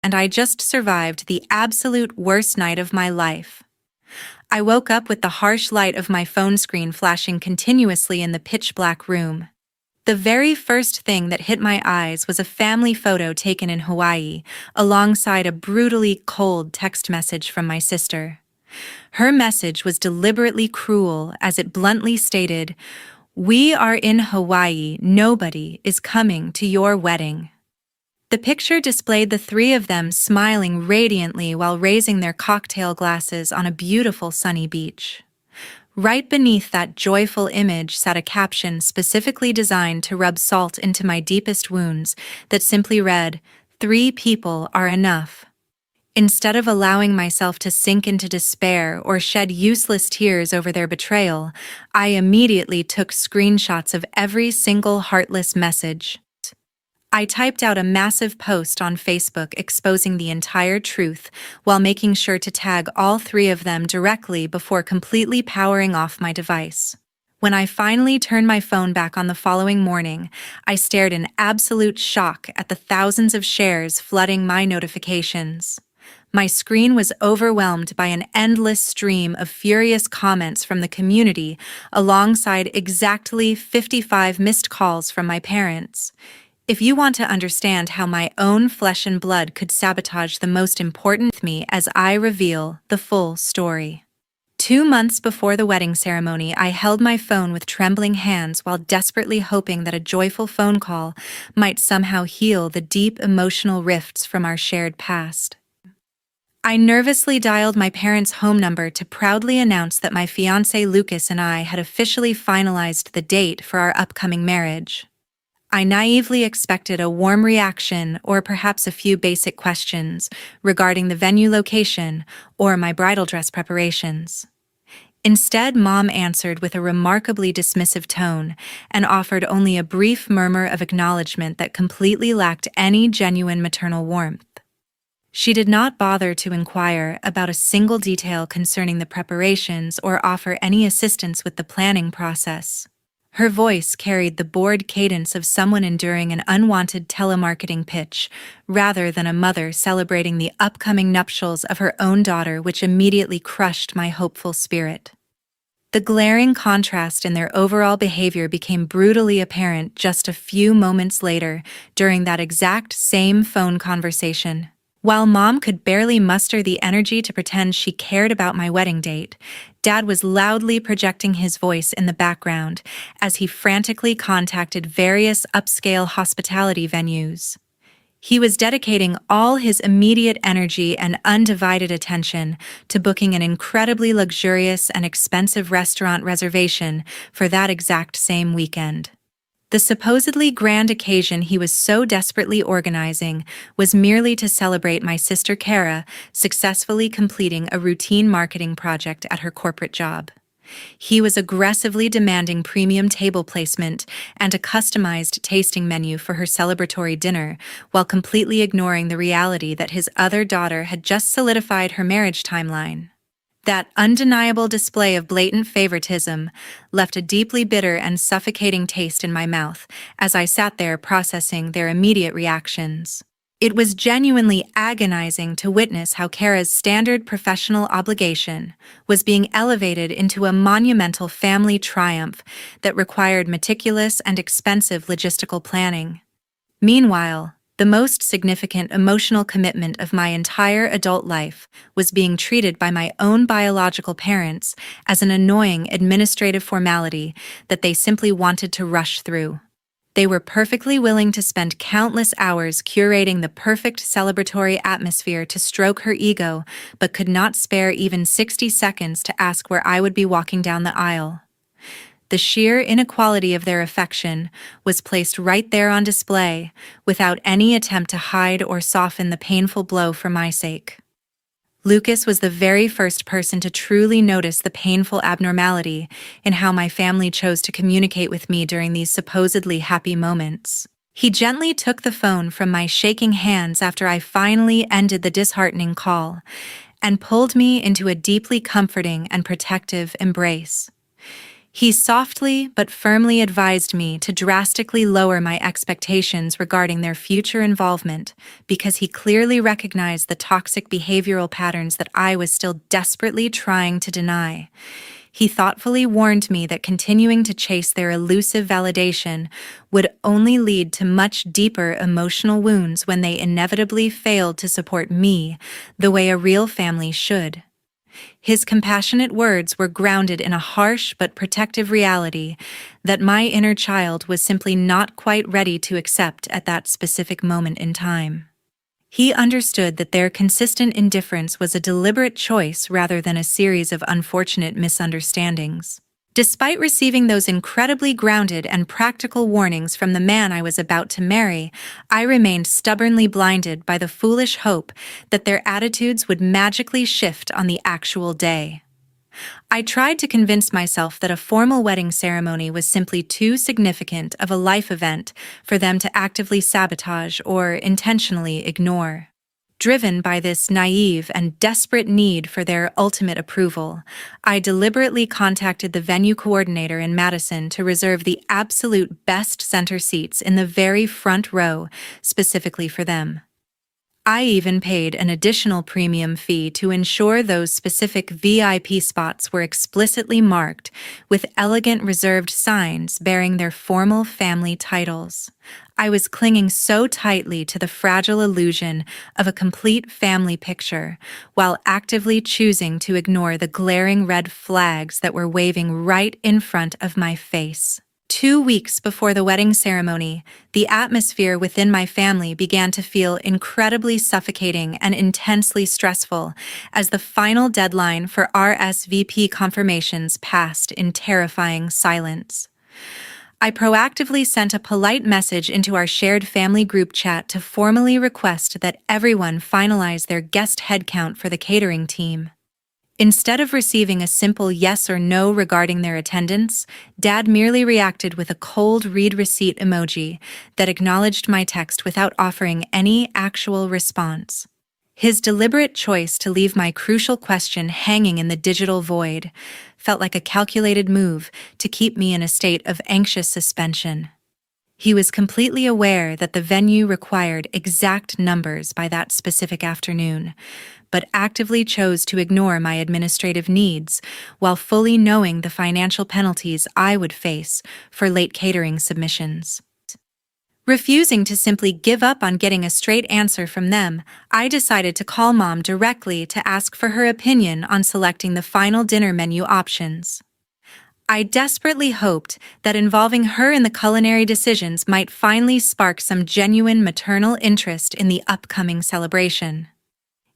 and I just survived the absolute worst night of my life. I woke up with the harsh light of my phone screen flashing continuously in the pitch-black room. The very first thing that hit my eyes was a family photo taken in Hawaii, alongside a brutally cold text message from my sister. Her message was deliberately cruel as it bluntly stated, "We are in Hawaii, nobody is coming to your wedding." The picture displayed the three of them smiling radiantly while raising their cocktail glasses on a beautiful sunny beach. Right beneath that joyful image sat a caption specifically designed to rub salt into my deepest wounds that simply read, "3 people are enough." Instead of allowing myself to sink into despair or shed useless tears over their betrayal, I immediately took screenshots of every single heartless message. I typed out a massive post on Facebook exposing the entire truth while making sure to tag all 3 of them directly before completely powering off my device. When I finally turned my phone back on the following morning, I stared in absolute shock at the thousands of shares flooding my notifications. My screen was overwhelmed by an endless stream of furious comments from the community alongside exactly 55 missed calls from my parents. If you want to understand how my own flesh and blood could sabotage the most important to me as I reveal the full story. 2 months before the wedding ceremony, I held my phone with trembling hands while desperately hoping that a joyful phone call might somehow heal the deep emotional rifts from our shared past. I nervously dialed my parents' home number to proudly announce that my fiancé Lucas and I had officially finalized the date for our upcoming marriage. I naively expected a warm reaction or perhaps a few basic questions regarding the venue location or my bridal dress preparations. Instead, Mom answered with a remarkably dismissive tone and offered only a brief murmur of acknowledgement that completely lacked any genuine maternal warmth. She did not bother to inquire about a single detail concerning the preparations or offer any assistance with the planning process. Her voice carried the bored cadence of someone enduring an unwanted telemarketing pitch, rather than a mother celebrating the upcoming nuptials of her own daughter, which immediately crushed my hopeful spirit. The glaring contrast in their overall behavior became brutally apparent just a few moments later during that exact same phone conversation. While Mom could barely muster the energy to pretend she cared about my wedding date, Dad was loudly projecting his voice in the background as he frantically contacted various upscale hospitality venues. He was dedicating all his immediate energy and undivided attention to booking an incredibly luxurious and expensive restaurant reservation for that exact same weekend. The supposedly grand occasion he was so desperately organizing was merely to celebrate my sister Kara successfully completing a routine marketing project at her corporate job. He was aggressively demanding premium table placement and a customized tasting menu for her celebratory dinner, while completely ignoring the reality that his other daughter had just solidified her marriage timeline. That undeniable display of blatant favoritism left a deeply bitter and suffocating taste in my mouth as I sat there processing their immediate reactions. It was genuinely agonizing to witness how Kara's standard professional obligation was being elevated into a monumental family triumph that required meticulous and expensive logistical planning. Meanwhile, the most significant emotional commitment of my entire adult life was being treated by my own biological parents as an annoying administrative formality that they simply wanted to rush through. They were perfectly willing to spend countless hours curating the perfect celebratory atmosphere to stroke her ego, but could not spare even 60 seconds to ask where I would be walking down the aisle. The sheer inequality of their affection was placed right there on display, without any attempt to hide or soften the painful blow for my sake. Lucas was the very first person to truly notice the painful abnormality in how my family chose to communicate with me during these supposedly happy moments. He gently took the phone from my shaking hands after I finally ended the disheartening call, and pulled me into a deeply comforting and protective embrace. He softly but firmly advised me to drastically lower my expectations regarding their future involvement because he clearly recognized the toxic behavioral patterns that I was still desperately trying to deny. He thoughtfully warned me that continuing to chase their elusive validation would only lead to much deeper emotional wounds when they inevitably failed to support me the way a real family should. His compassionate words were grounded in a harsh but protective reality that my inner child was simply not quite ready to accept at that specific moment in time. He understood that their consistent indifference was a deliberate choice rather than a series of unfortunate misunderstandings. Despite receiving those incredibly grounded and practical warnings from the man I was about to marry, I remained stubbornly blinded by the foolish hope that their attitudes would magically shift on the actual day. I tried to convince myself that a formal wedding ceremony was simply too significant of a life event for them to actively sabotage or intentionally ignore. Driven by this naive and desperate need for their ultimate approval, I deliberately contacted the venue coordinator in Madison to reserve the absolute best center seats in the very front row specifically for them. I even paid an additional premium fee to ensure those specific VIP spots were explicitly marked with elegant reserved signs bearing their formal family titles. I was clinging so tightly to the fragile illusion of a complete family picture, while actively choosing to ignore the glaring red flags that were waving right in front of my face. 2 weeks before the wedding ceremony, the atmosphere within my family began to feel incredibly suffocating and intensely stressful as the final deadline for RSVP confirmations passed in terrifying silence. I proactively sent a polite message into our shared family group chat to formally request that everyone finalize their guest headcount for the catering team. Instead of receiving a simple yes or no regarding their attendance, Dad merely reacted with a cold read receipt emoji that acknowledged my text without offering any actual response. His deliberate choice to leave my crucial question hanging in the digital void felt like a calculated move to keep me in a state of anxious suspension. He was completely aware that the venue required exact numbers by that specific afternoon, but actively chose to ignore my administrative needs while fully knowing the financial penalties I would face for late catering submissions. Refusing to simply give up on getting a straight answer from them, I decided to call Mom directly to ask for her opinion on selecting the final dinner menu options. I desperately hoped that involving her in the culinary decisions might finally spark some genuine maternal interest in the upcoming celebration.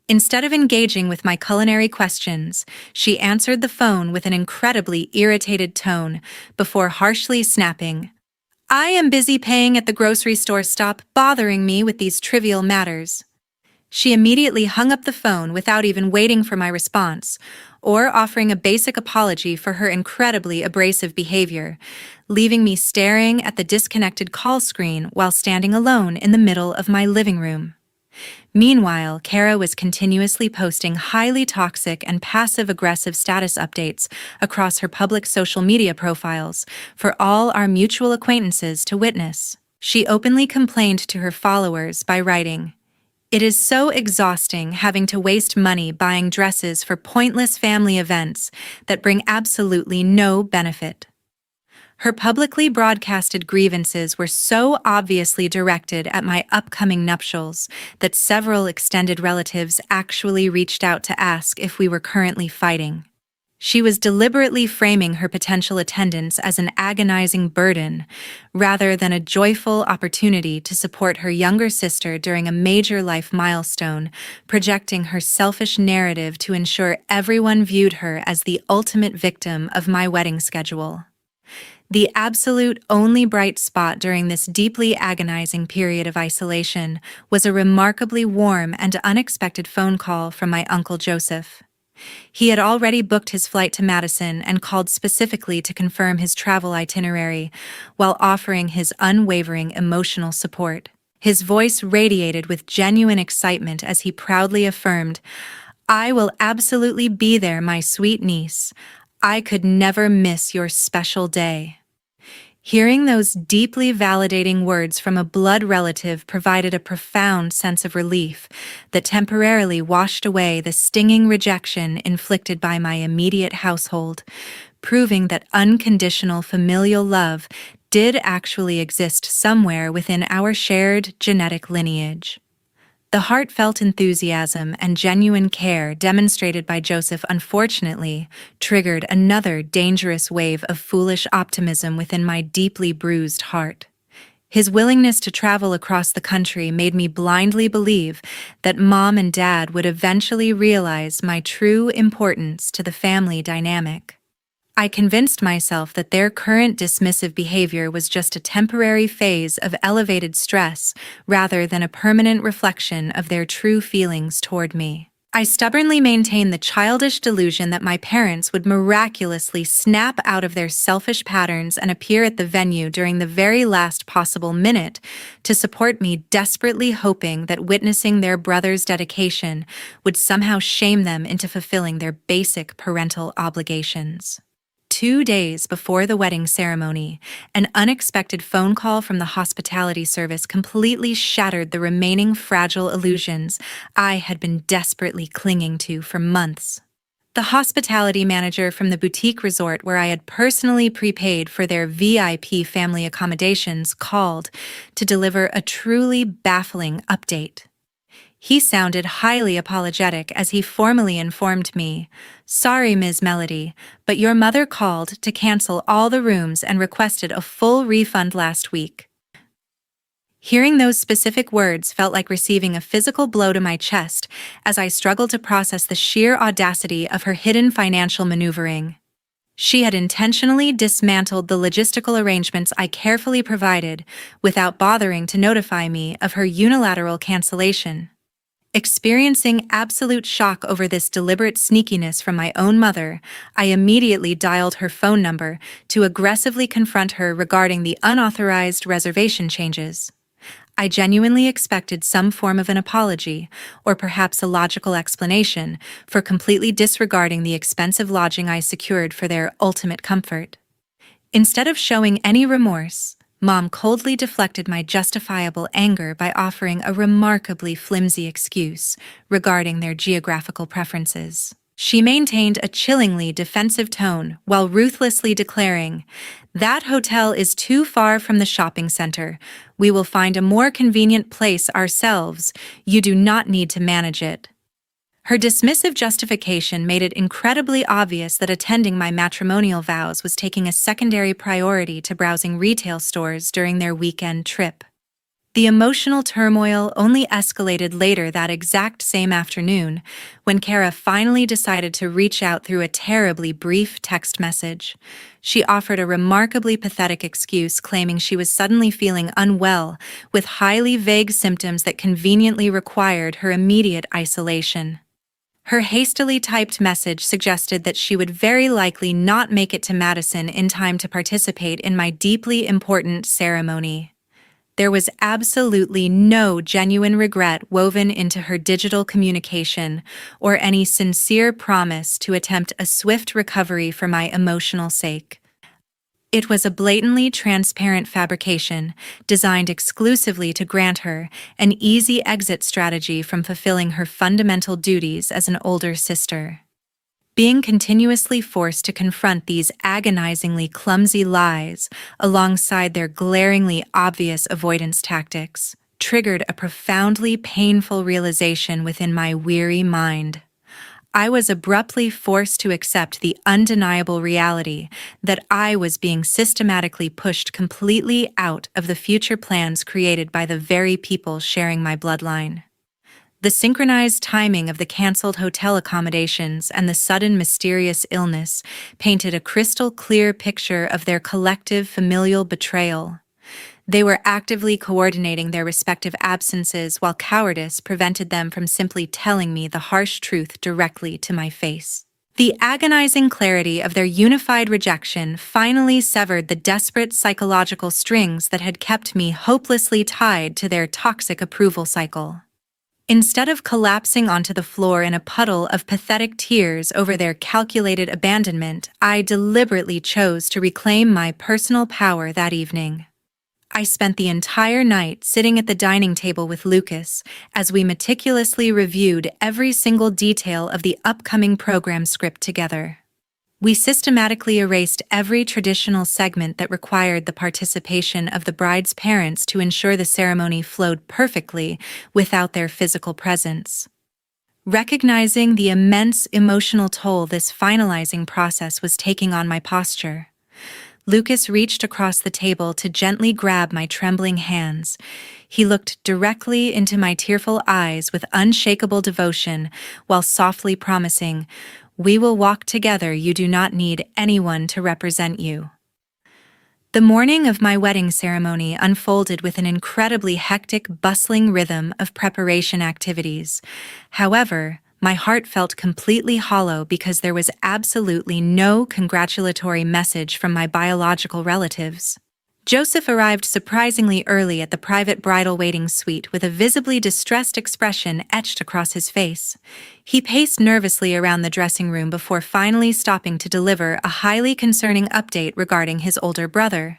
Instead of engaging with my culinary questions, she answered the phone with an incredibly irritated tone before harshly snapping, "I am busy paying at the grocery store. Stop bothering me with these trivial matters." She immediately hung up the phone without even waiting for my response, or offering a basic apology for her incredibly abrasive behavior, leaving me staring at the disconnected call screen while standing alone in the middle of my living room. Meanwhile, Kara was continuously posting highly toxic and passive-aggressive status updates across her public social media profiles for all our mutual acquaintances to witness. She openly complained to her followers by writing, "It is so exhausting having to waste money buying dresses for pointless family events that bring absolutely no benefit." Her publicly broadcasted grievances were so obviously directed at my upcoming nuptials that several extended relatives actually reached out to ask if we were currently fighting. She was deliberately framing her potential attendance as an agonizing burden, rather than a joyful opportunity to support her younger sister during a major life milestone, projecting her selfish narrative to ensure everyone viewed her as the ultimate victim of my wedding schedule. The absolute only bright spot during this deeply agonizing period of isolation was a remarkably warm and unexpected phone call from my Uncle Joseph. He had already booked his flight to Madison and called specifically to confirm his travel itinerary, while offering his unwavering emotional support. His voice radiated with genuine excitement as he proudly affirmed, "I will absolutely be there, my sweet niece. I could never miss your special day." Hearing those deeply validating words from a blood relative provided a profound sense of relief that temporarily washed away the stinging rejection inflicted by my immediate household, proving that unconditional familial love did actually exist somewhere within our shared genetic lineage. The heartfelt enthusiasm and genuine care demonstrated by Joseph unfortunately triggered another dangerous wave of foolish optimism within my deeply bruised heart. His willingness to travel across the country made me blindly believe that Mom and Dad would eventually realize my true importance to the family dynamic. I convinced myself that their current dismissive behavior was just a temporary phase of elevated stress rather than a permanent reflection of their true feelings toward me. I stubbornly maintained the childish delusion that my parents would miraculously snap out of their selfish patterns and appear at the venue during the very last possible minute to support me, desperately hoping that witnessing their brother's dedication would somehow shame them into fulfilling their basic parental obligations. 2 days before the wedding ceremony, an unexpected phone call from the hospitality service completely shattered the remaining fragile illusions I had been desperately clinging to for months. The hospitality manager from the boutique resort where I had personally prepaid for their VIP family accommodations called to deliver a truly baffling update. He sounded highly apologetic as he formally informed me, "Sorry, Ms. Melody, but your mother called to cancel all the rooms and requested a full refund last week." Hearing those specific words felt like receiving a physical blow to my chest as I struggled to process the sheer audacity of her hidden financial maneuvering. She had intentionally dismantled the logistical arrangements I carefully provided without bothering to notify me of her unilateral cancellation. Experiencing absolute shock over this deliberate sneakiness from my own mother, I immediately dialed her phone number to aggressively confront her regarding the unauthorized reservation changes. I genuinely expected some form of an apology, or perhaps a logical explanation, for completely disregarding the expensive lodging I secured for their ultimate comfort. Instead of showing any remorse, Mom coldly deflected my justifiable anger by offering a remarkably flimsy excuse regarding their geographical preferences. She maintained a chillingly defensive tone while ruthlessly declaring, "That hotel is too far from the shopping center. We will find a more convenient place ourselves. You do not need to manage it." Her dismissive justification made it incredibly obvious that attending my matrimonial vows was taking a secondary priority to browsing retail stores during their weekend trip. The emotional turmoil only escalated later that exact same afternoon, when Kara finally decided to reach out through a terribly brief text message. She offered a remarkably pathetic excuse, claiming she was suddenly feeling unwell, with highly vague symptoms that conveniently required her immediate isolation. Her hastily typed message suggested that she would very likely not make it to Madison in time to participate in my deeply important ceremony. There was absolutely no genuine regret woven into her digital communication or any sincere promise to attempt a swift recovery for my emotional sake. It was a blatantly transparent fabrication designed exclusively to grant her an easy exit strategy from fulfilling her fundamental duties as an older sister. Being continuously forced to confront these agonizingly clumsy lies alongside their glaringly obvious avoidance tactics triggered a profoundly painful realization within my weary mind. I was abruptly forced to accept the undeniable reality that I was being systematically pushed completely out of the future plans created by the very people sharing my bloodline. The synchronized timing of the canceled hotel accommodations and the sudden mysterious illness painted a crystal-clear picture of their collective familial betrayal. They were actively coordinating their respective absences while cowardice prevented them from simply telling me the harsh truth directly to my face. The agonizing clarity of their unified rejection finally severed the desperate psychological strings that had kept me hopelessly tied to their toxic approval cycle. Instead of collapsing onto the floor in a puddle of pathetic tears over their calculated abandonment, I deliberately chose to reclaim my personal power that evening. I spent the entire night sitting at the dining table with Lucas as we meticulously reviewed every single detail of the upcoming program script together. We systematically erased every traditional segment that required the participation of the bride's parents to ensure the ceremony flowed perfectly without their physical presence. Recognizing the immense emotional toll this finalizing process was taking on my posture, Lucas reached across the table to gently grab my trembling hands. He looked directly into my tearful eyes with unshakable devotion while softly promising, "We will walk together, you do not need anyone to represent you." The morning of my wedding ceremony unfolded with an incredibly hectic, bustling rhythm of preparation activities. However, my heart felt completely hollow because there was absolutely no congratulatory message from my biological relatives. Joseph arrived surprisingly early at the private bridal waiting suite with a visibly distressed expression etched across his face. He paced nervously around the dressing room before finally stopping to deliver a highly concerning update regarding his older brother.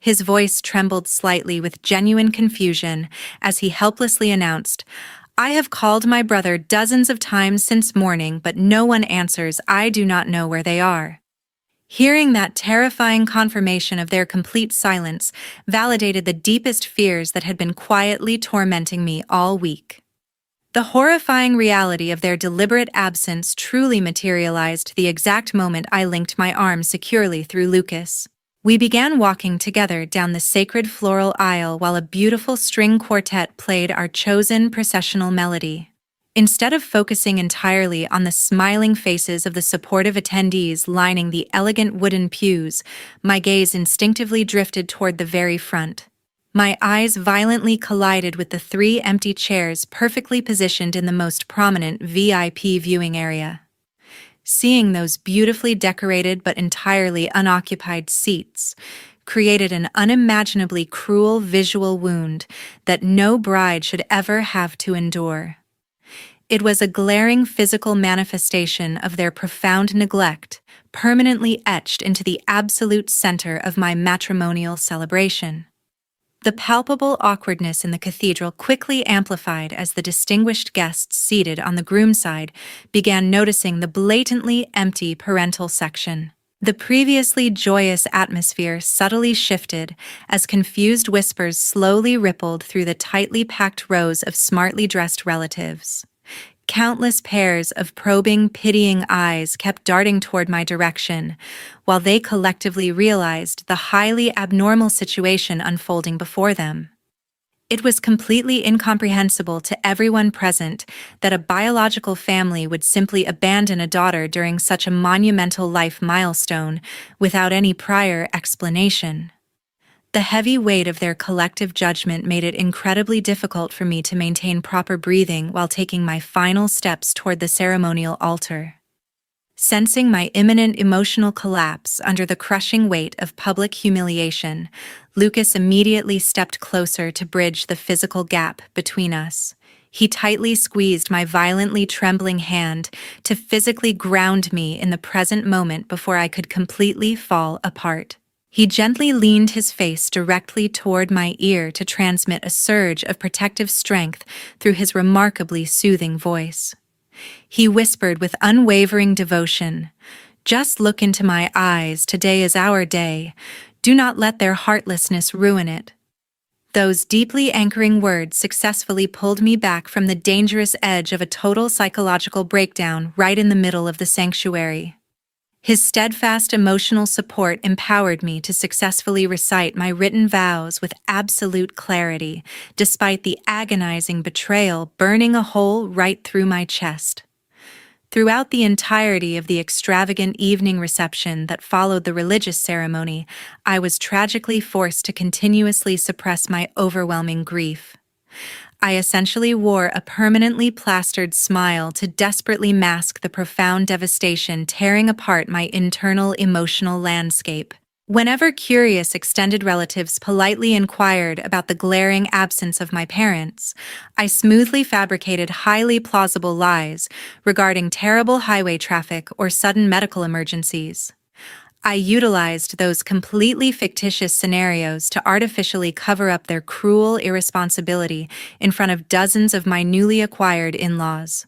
His voice trembled slightly with genuine confusion as he helplessly announced, "I have called my brother dozens of times since morning, but no one answers. I do not know where they are." Hearing that terrifying confirmation of their complete silence validated the deepest fears that had been quietly tormenting me all week. The horrifying reality of their deliberate absence truly materialized the exact moment I linked my arm securely through Lucas. We began walking together down the sacred floral aisle while a beautiful string quartet played our chosen processional melody. Instead of focusing entirely on the smiling faces of the supportive attendees lining the elegant wooden pews, my gaze instinctively drifted toward the very front. My eyes violently collided with the 3 empty chairs perfectly positioned in the most prominent VIP viewing area. Seeing those beautifully decorated but entirely unoccupied seats created an unimaginably cruel visual wound that no bride should ever have to endure. It was a glaring physical manifestation of their profound neglect, permanently etched into the absolute center of my matrimonial celebration. The palpable awkwardness in the cathedral quickly amplified as the distinguished guests seated on the groom's side began noticing the blatantly empty parental section. The previously joyous atmosphere subtly shifted as confused whispers slowly rippled through the tightly packed rows of smartly dressed relatives. Countless pairs of probing, pitying eyes kept darting toward my direction, while they collectively realized the highly abnormal situation unfolding before them. It was completely incomprehensible to everyone present that a biological family would simply abandon a daughter during such a monumental life milestone without any prior explanation. The heavy weight of their collective judgment made it incredibly difficult for me to maintain proper breathing while taking my final steps toward the ceremonial altar. Sensing my imminent emotional collapse under the crushing weight of public humiliation, Lucas immediately stepped closer to bridge the physical gap between us. He tightly squeezed my violently trembling hand to physically ground me in the present moment before I could completely fall apart. He gently leaned his face directly toward my ear to transmit a surge of protective strength through his remarkably soothing voice. He whispered with unwavering devotion, "Just look into my eyes, today is our day. Do not let their heartlessness ruin it." Those deeply anchoring words successfully pulled me back from the dangerous edge of a total psychological breakdown right in the middle of the sanctuary. His steadfast emotional support empowered me to successfully recite my written vows with absolute clarity, despite the agonizing betrayal burning a hole right through my chest. Throughout the entirety of the extravagant evening reception that followed the religious ceremony, I was tragically forced to continuously suppress my overwhelming grief. I essentially wore a permanently plastered smile to desperately mask the profound devastation tearing apart my internal emotional landscape. Whenever curious extended relatives politely inquired about the glaring absence of my parents, I smoothly fabricated highly plausible lies regarding terrible highway traffic or sudden medical emergencies. I utilized those completely fictitious scenarios to artificially cover up their cruel irresponsibility in front of dozens of my newly acquired in-laws.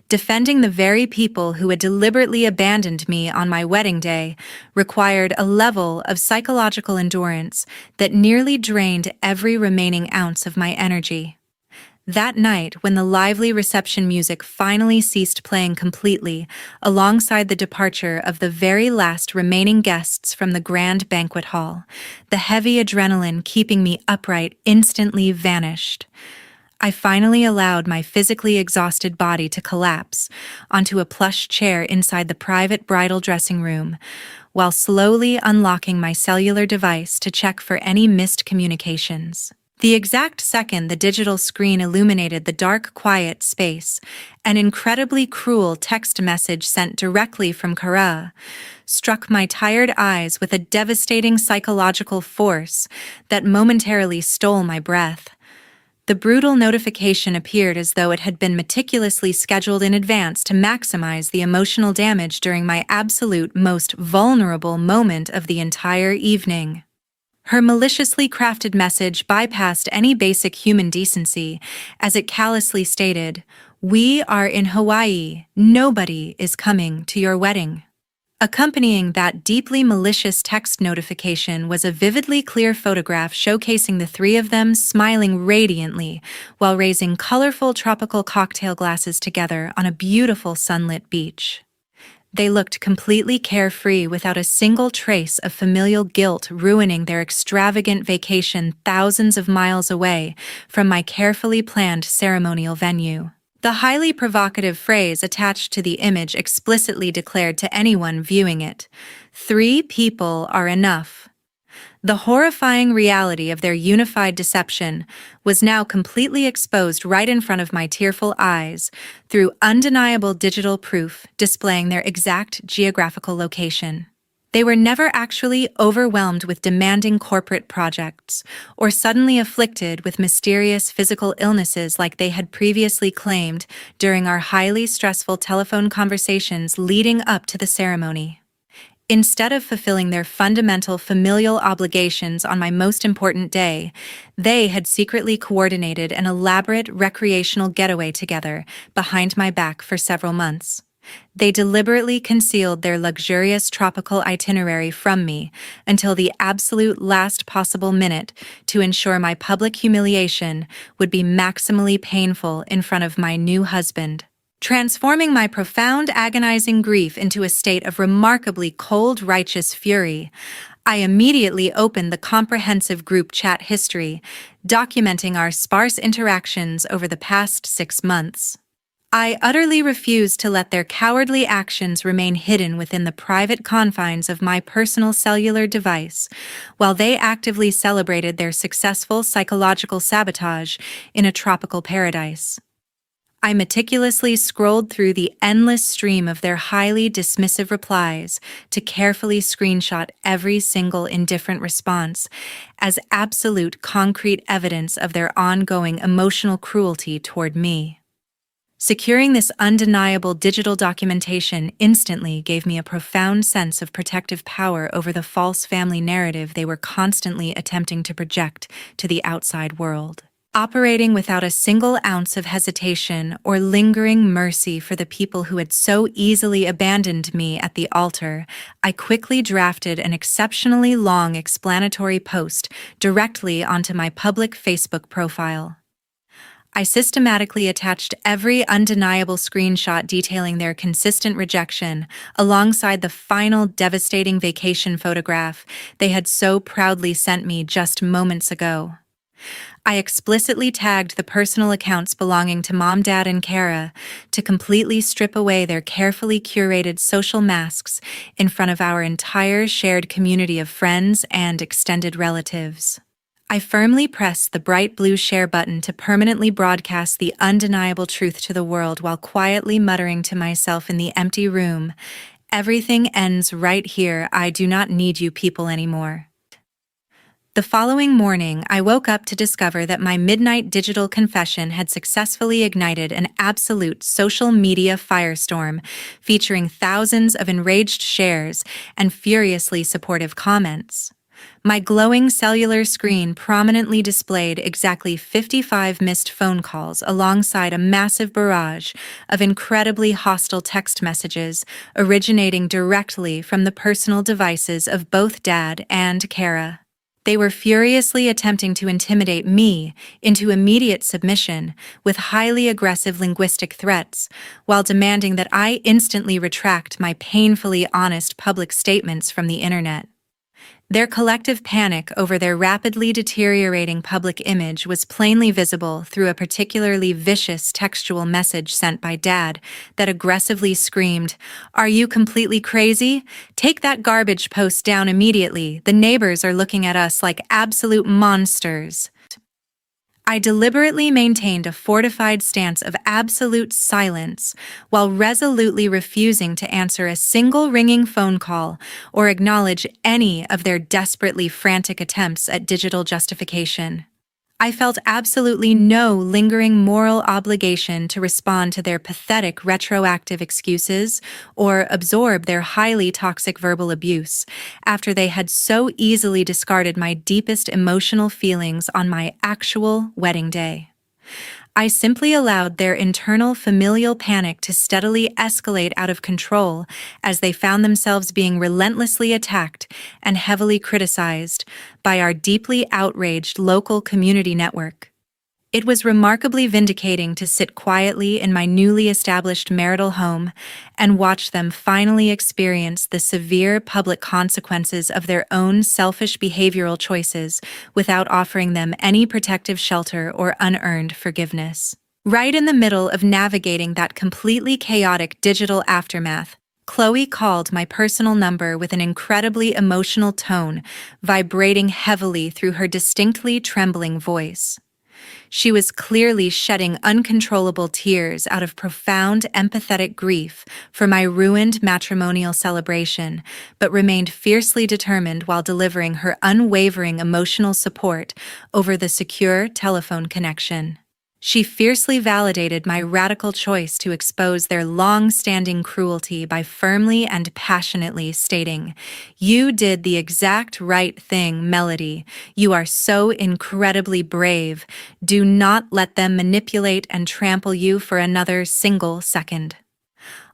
Defending the very people who had deliberately abandoned me on my wedding day required a level of psychological endurance that nearly drained every remaining ounce of my energy. That night, when the lively reception music finally ceased playing completely, alongside the departure of the very last remaining guests from the grand banquet hall, the heavy adrenaline keeping me upright instantly vanished. I finally allowed my physically exhausted body to collapse onto a plush chair inside the private bridal dressing room, while slowly unlocking my cellular device to check for any missed communications. The exact second the digital screen illuminated the dark, quiet space, an incredibly cruel text message sent directly from Kara struck my tired eyes with a devastating psychological force that momentarily stole my breath. The brutal notification appeared as though it had been meticulously scheduled in advance to maximize the emotional damage during my absolute most vulnerable moment of the entire evening. Her maliciously crafted message bypassed any basic human decency, as it callously stated, "We are in Hawaii. Nobody is coming to your wedding." Accompanying that deeply malicious text notification was a vividly clear photograph showcasing the three of them smiling radiantly while raising colorful tropical cocktail glasses together on a beautiful sunlit beach. They looked completely carefree without a single trace of familial guilt ruining their extravagant vacation thousands of miles away from my carefully planned ceremonial venue. The highly provocative phrase attached to the image explicitly declared to anyone viewing it, "3 people are enough." The horrifying reality of their unified deception was now completely exposed right in front of my tearful eyes through undeniable digital proof displaying their exact geographical location. They were never actually overwhelmed with demanding corporate projects or suddenly afflicted with mysterious physical illnesses like they had previously claimed during our highly stressful telephone conversations leading up to the ceremony. Instead of fulfilling their fundamental familial obligations on my most important day, they had secretly coordinated an elaborate recreational getaway together behind my back for several months. They deliberately concealed their luxurious tropical itinerary from me until the absolute last possible minute to ensure my public humiliation would be maximally painful in front of my new husband. Transforming my profound, agonizing grief into a state of remarkably cold, righteous fury, I immediately opened the comprehensive group chat history, documenting our sparse interactions over the past 6 months. I utterly refused to let their cowardly actions remain hidden within the private confines of my personal cellular device, while they actively celebrated their successful psychological sabotage in a tropical paradise. I meticulously scrolled through the endless stream of their highly dismissive replies to carefully screenshot every single indifferent response as absolute concrete evidence of their ongoing emotional cruelty toward me. Securing this undeniable digital documentation instantly gave me a profound sense of protective power over the false family narrative they were constantly attempting to project to the outside world. Operating without a single ounce of hesitation or lingering mercy for the people who had so easily abandoned me at the altar, I quickly drafted an exceptionally long explanatory post directly onto my public Facebook profile. I systematically attached every undeniable screenshot detailing their consistent rejection, alongside the final devastating vacation photograph they had so proudly sent me just moments ago. I explicitly tagged the personal accounts belonging to Mom, Dad, and Kara to completely strip away their carefully curated social masks in front of our entire shared community of friends and extended relatives. I firmly pressed the bright blue share button to permanently broadcast the undeniable truth to the world while quietly muttering to myself in the empty room, Everything ends right here. I do not need you people anymore. The following morning, I woke up to discover that my midnight digital confession had successfully ignited an absolute social media firestorm, featuring thousands of enraged shares and furiously supportive comments. My glowing cellular screen prominently displayed exactly 55 missed phone calls alongside a massive barrage of incredibly hostile text messages originating directly from the personal devices of both Dad and Kara. They were furiously attempting to intimidate me into immediate submission with highly aggressive linguistic threats, while demanding that I instantly retract my painfully honest public statements from the internet. Their collective panic over their rapidly deteriorating public image was plainly visible through a particularly vicious textual message sent by Dad that aggressively screamed, "Are you completely crazy? Take that garbage post down immediately. The neighbors are looking at us like absolute monsters." I deliberately maintained a fortified stance of absolute silence while resolutely refusing to answer a single ringing phone call or acknowledge any of their desperately frantic attempts at digital justification. I felt absolutely no lingering moral obligation to respond to their pathetic retroactive excuses or absorb their highly toxic verbal abuse after they had so easily discarded my deepest emotional feelings on my actual wedding day. I simply allowed their internal familial panic to steadily escalate out of control as they found themselves being relentlessly attacked and heavily criticized by our deeply outraged local community network. It was remarkably vindicating to sit quietly in my newly established marital home and watch them finally experience the severe public consequences of their own selfish behavioral choices without offering them any protective shelter or unearned forgiveness. Right in the middle of navigating that completely chaotic digital aftermath, Chloe called my personal number with an incredibly emotional tone, vibrating heavily through her distinctly trembling voice. She was clearly shedding uncontrollable tears out of profound empathetic grief for my ruined matrimonial celebration, but remained fiercely determined while delivering her unwavering emotional support over the secure telephone connection. She fiercely validated my radical choice to expose their long-standing cruelty by firmly and passionately stating, "You did the exact right thing, Melody. You are so incredibly brave. Do not let them manipulate and trample you for another single second."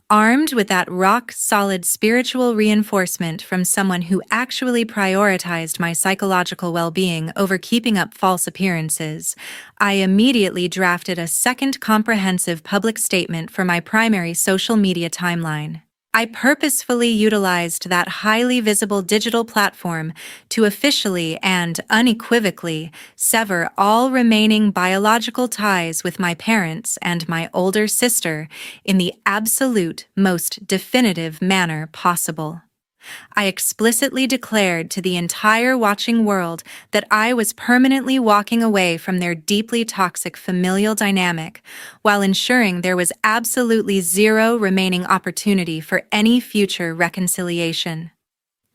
Armed with that rock-solid spiritual reinforcement from someone who actually prioritized my psychological well-being over keeping up false appearances, I immediately drafted a second comprehensive public statement for my primary social media timeline. I purposefully utilized that highly visible digital platform to officially and unequivocally sever all remaining biological ties with my parents and my older sister in the absolute most definitive manner possible. I explicitly declared to the entire watching world that I was permanently walking away from their deeply toxic familial dynamic, while ensuring there was absolutely zero remaining opportunity for any future reconciliation.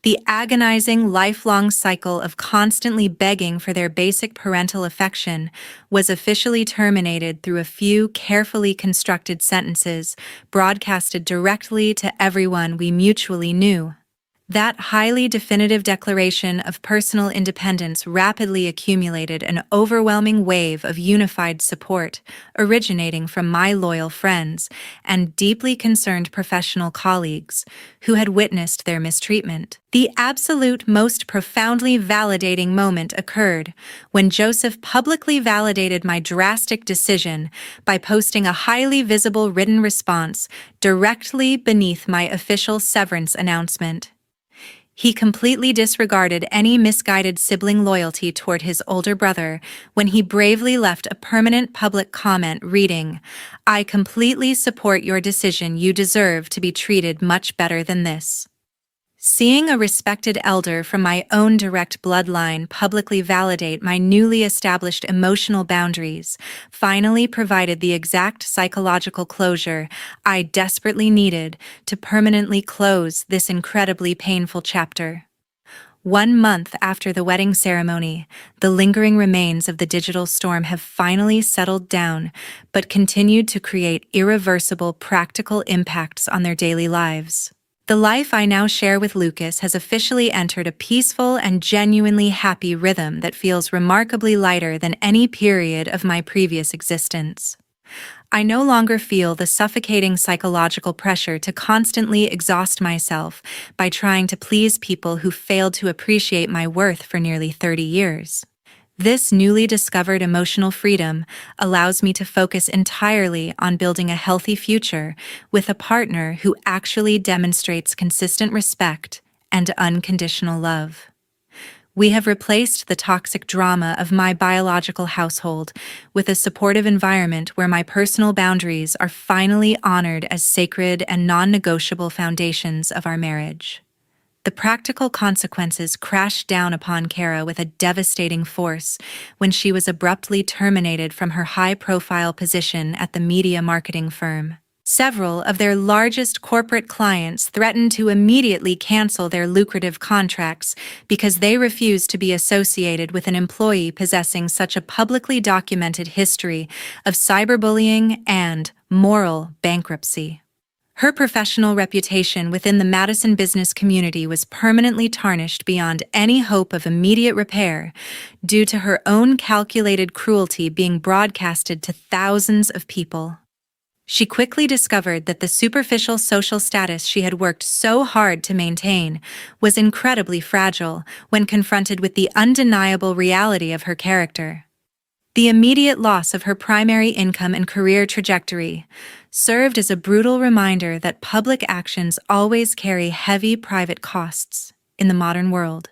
The agonizing, lifelong cycle of constantly begging for their basic parental affection was officially terminated through a few carefully constructed sentences broadcasted directly to everyone we mutually knew. That highly definitive declaration of personal independence rapidly accumulated an overwhelming wave of unified support, originating from my loyal friends and deeply concerned professional colleagues who had witnessed their mistreatment. The absolute most profoundly validating moment occurred when Joseph publicly validated my drastic decision by posting a highly visible written response directly beneath my official severance announcement. He completely disregarded any misguided sibling loyalty toward his older brother when he bravely left a permanent public comment reading, "I completely support your decision. You deserve to be treated much better than this." Seeing a respected elder from my own direct bloodline publicly validate my newly established emotional boundaries finally provided the exact psychological closure I desperately needed to permanently close this incredibly painful chapter. 1 month after the wedding ceremony, the lingering remains of the digital storm have finally settled down, but continued to create irreversible practical impacts on their daily lives. The life I now share with Lucas has officially entered a peaceful and genuinely happy rhythm that feels remarkably lighter than any period of my previous existence. I no longer feel the suffocating psychological pressure to constantly exhaust myself by trying to please people who failed to appreciate my worth for nearly 30 years. This newly discovered emotional freedom allows me to focus entirely on building a healthy future with a partner who actually demonstrates consistent respect and unconditional love. We have replaced the toxic drama of my biological household with a supportive environment where my personal boundaries are finally honored as sacred and non-negotiable foundations of our marriage. The practical consequences crashed down upon Kara with a devastating force when she was abruptly terminated from her high-profile position at the media marketing firm. Several of their largest corporate clients threatened to immediately cancel their lucrative contracts because they refused to be associated with an employee possessing such a publicly documented history of cyberbullying and moral bankruptcy. Her professional reputation within the Madison business community was permanently tarnished beyond any hope of immediate repair due to her own calculated cruelty being broadcasted to thousands of people. She quickly discovered that the superficial social status she had worked so hard to maintain was incredibly fragile when confronted with the undeniable reality of her character. The immediate loss of her primary income and career trajectory served as a brutal reminder that public actions always carry heavy private costs in the modern world.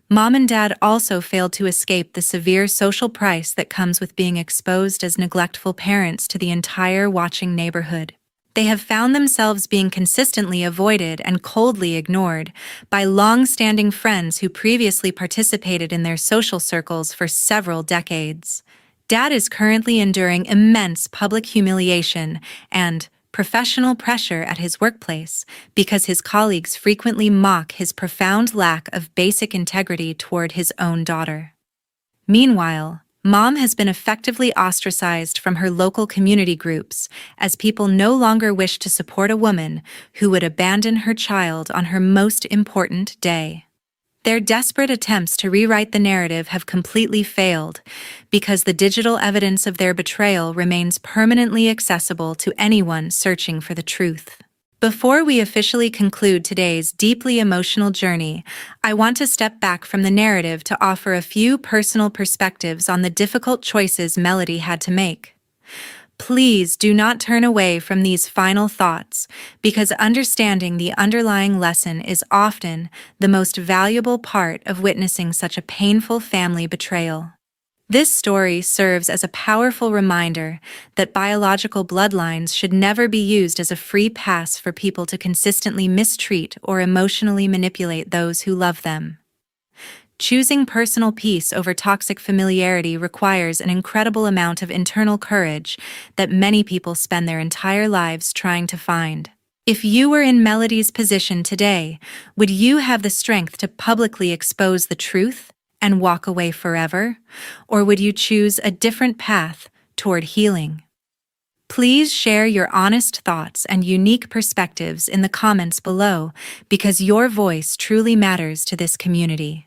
Mom and Dad also failed to escape the severe social price that comes with being exposed as neglectful parents to the entire watching neighborhood. They have found themselves being consistently avoided and coldly ignored by long-standing friends who previously participated in their social circles for several decades. Dad is currently enduring immense public humiliation and professional pressure at his workplace because his colleagues frequently mock his profound lack of basic integrity toward his own daughter. Meanwhile, Mom has been effectively ostracized from her local community groups as people no longer wish to support a woman who would abandon her child on her most important day. Their desperate attempts to rewrite the narrative have completely failed because the digital evidence of their betrayal remains permanently accessible to anyone searching for the truth. Before we officially conclude today's deeply emotional journey, I want to step back from the narrative to offer a few personal perspectives on the difficult choices Melody had to make. Please do not turn away from these final thoughts, because understanding the underlying lesson is often the most valuable part of witnessing such a painful family betrayal. This story serves as a powerful reminder that biological bloodlines should never be used as a free pass for people to consistently mistreat or emotionally manipulate those who love them. Choosing personal peace over toxic familiarity requires an incredible amount of internal courage that many people spend their entire lives trying to find. If you were in Melody's position today, would you have the strength to publicly expose the truth and walk away forever? Or would you choose a different path toward healing? Please share your honest thoughts and unique perspectives in the comments below, because your voice truly matters to this community.